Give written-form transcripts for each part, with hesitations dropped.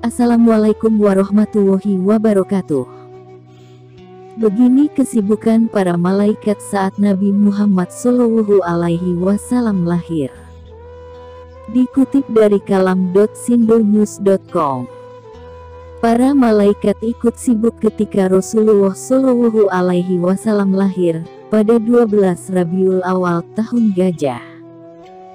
Assalamualaikum warahmatullahi wabarakatuh. Begini kesibukan para malaikat saat Nabi Muhammad SAW lahir. Dikutip dari kalam.sindonews.com. Para malaikat ikut sibuk ketika Rasulullah SAW lahir pada 12 Rabiul Awal tahun Gajah.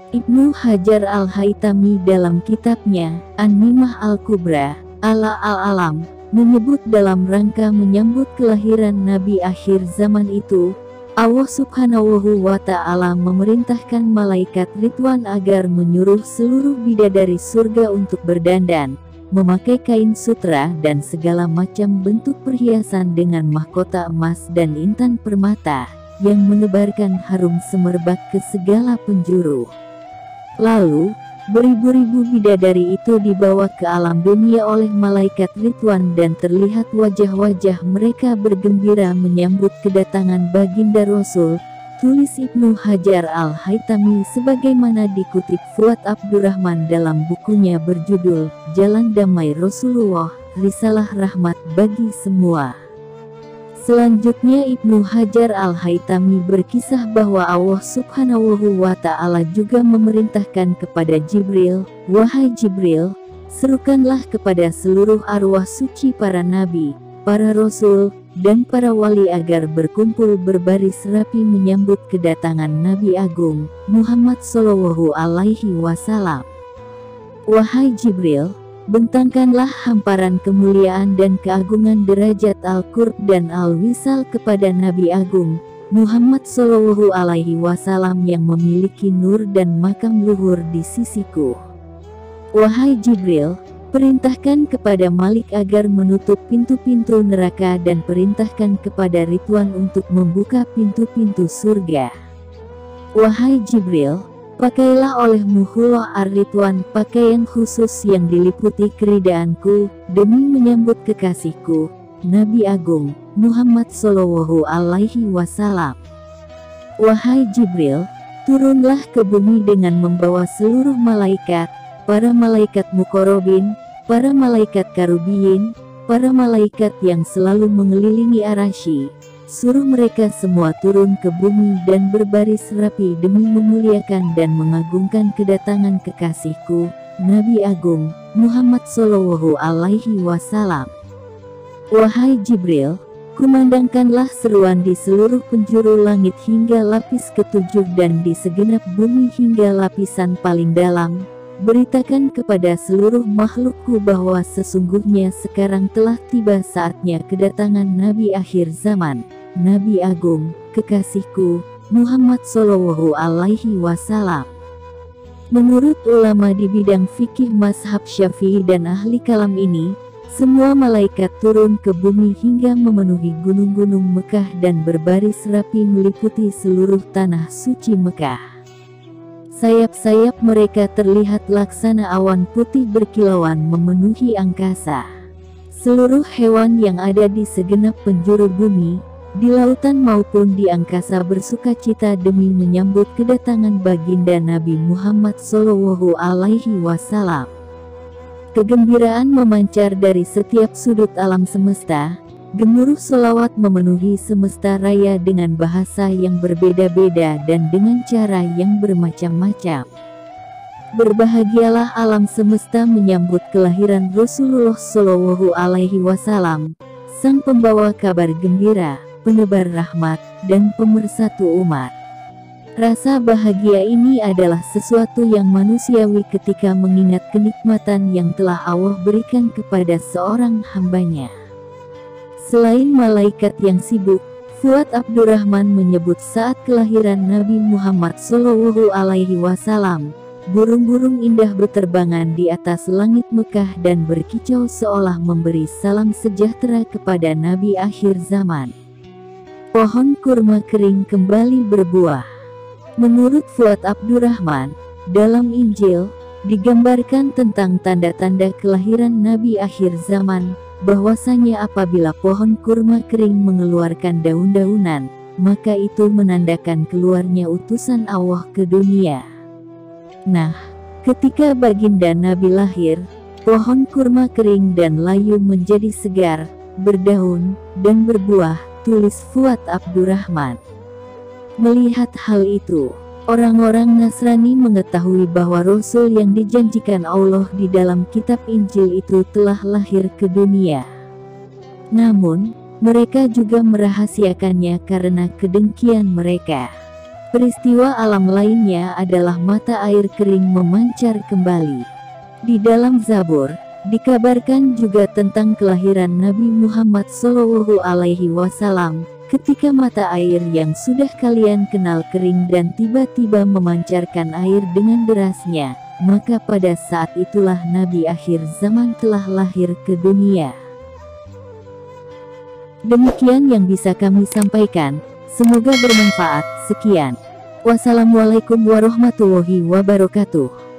Ibnu Hajar al-Haytami dalam kitabnya An-Nimah al-Kubra ala al-Alam menyebut dalam rangka menyambut kelahiran Nabi akhir zaman itu, Allah Subhanahu wa Ta'ala memerintahkan malaikat Ridwan agar menyuruh seluruh bidadari surga untuk berdandan, memakai kain sutra dan segala macam bentuk perhiasan dengan mahkota emas dan intan permata yang menebarkan harum semerbak ke segala penjuru. Lalu, beribu-ribu bidadari itu dibawa ke alam dunia oleh malaikat Ridwan dan terlihat wajah-wajah mereka bergembira menyambut kedatangan baginda Rasul, tulis Ibnu Hajar al-Haytami sebagaimana dikutip Fuad Abdurrahman dalam bukunya berjudul Jalan Damai Rasulullah, Risalah Rahmat bagi Semua. Selanjutnya Ibnu Hajar al-Haytami berkisah bahwa Allah Subhanahu wa Ta'ala juga memerintahkan kepada Jibril, "Wahai Jibril, serukanlah kepada seluruh arwah suci para nabi, para rasul, dan para wali agar berkumpul berbaris rapi menyambut kedatangan Nabi Agung, Muhammad Sallallahu Alaihi Wasallam. Wahai Jibril, bentangkanlah hamparan kemuliaan dan keagungan derajat Al-Qurb dan Al-Wisal kepada Nabi Agung, Muhammad Sallallahu Alaihi Wasallam yang memiliki nur dan makam luhur di sisiku. Wahai Jibril, perintahkan kepada Malik agar menutup pintu-pintu neraka dan perintahkan kepada Ridwan untuk membuka pintu-pintu surga. Wahai Jibril, pakailah olehmu Hullah ar-Ridwan pakaian khusus yang diliputi keridaanku, demi menyambut kekasihku, Nabi Agung, Muhammad Sallallahu Alaihi Wasallam. Wahai Jibril, turunlah ke bumi dengan membawa seluruh malaikat, para malaikat muqarrabin, para malaikat karubiyin, para malaikat yang selalu mengelilingi Arasy. Suruh mereka semua turun ke bumi dan berbaris rapi demi memuliakan dan mengagungkan kedatangan kekasihku, Nabi Agung, Muhammad Sallallahu Alaihi Wasallam. Wahai Jibril, kumandangkanlah seruan di seluruh penjuru langit hingga lapis ketujuh dan di segenap bumi hingga lapisan paling dalam. Beritakan kepada seluruh makhlukku bahwa sesungguhnya sekarang telah tiba saatnya kedatangan Nabi akhir zaman, Nabi Agung, kekasihku, Muhammad Sallallahu Alaihi Wasallam. Menurut ulama di bidang fikih mazhab Syafi'i dan ahli kalam ini, semua malaikat turun ke bumi hingga memenuhi gunung-gunung Mekah dan berbaris rapi meliputi seluruh tanah suci Mekah. Sayap-sayap mereka terlihat laksana awan putih berkilauan memenuhi angkasa. Seluruh hewan yang ada di segenap penjuru bumi, di lautan maupun di angkasa bersukacita demi menyambut kedatangan baginda Nabi Muhammad Sallallahu Alaihi Wasallam. Kegembiraan memancar dari setiap sudut alam semesta. Gemuruh selawat memenuhi semesta raya dengan bahasa yang berbeda-beda dan dengan cara yang bermacam-macam. Berbahagialah alam semesta menyambut kelahiran Rasulullah Shallallahu Alaihi Wasallam, sang pembawa kabar gembira, penebar rahmat, dan pemersatu umat. Rasa bahagia ini adalah sesuatu yang manusiawi ketika mengingat kenikmatan yang telah Allah berikan kepada seorang hambanya. Selain malaikat yang sibuk, Fuad Abdurrahman menyebut saat kelahiran Nabi Muhammad Sallallahu Alaihi Wasallam, burung-burung indah berterbangan di atas langit Mekah dan berkicau seolah memberi salam sejahtera kepada Nabi akhir zaman. Pohon kurma kering kembali berbuah. Menurut Fuad Abdurrahman, dalam Injil, digambarkan tentang tanda-tanda kelahiran Nabi akhir zaman, bahwasanya apabila pohon kurma kering mengeluarkan daun-daunan, maka itu menandakan keluarnya utusan Allah ke dunia. Nah, ketika baginda Nabi lahir, Pohon kurma kering dan layu menjadi segar, berdaun, dan berbuah, tulis Fuad Abdurrahman. Melihat hal itu, orang-orang Nasrani mengetahui bahwa Rasul yang dijanjikan Allah di dalam kitab Injil itu telah lahir ke dunia. Namun, mereka juga merahasiakannya karena kedengkian mereka. Peristiwa alam lainnya adalah mata air kering memancar kembali. Di dalam Zabur, dikabarkan juga tentang kelahiran Nabi Muhammad SAW, ketika mata air yang sudah kalian kenal kering dan tiba-tiba memancarkan air dengan derasnya, maka pada saat itulah Nabi akhir zaman telah lahir ke dunia. Demikian yang bisa kami sampaikan, semoga bermanfaat. Sekian. Wassalamualaikum warahmatullahi wabarakatuh.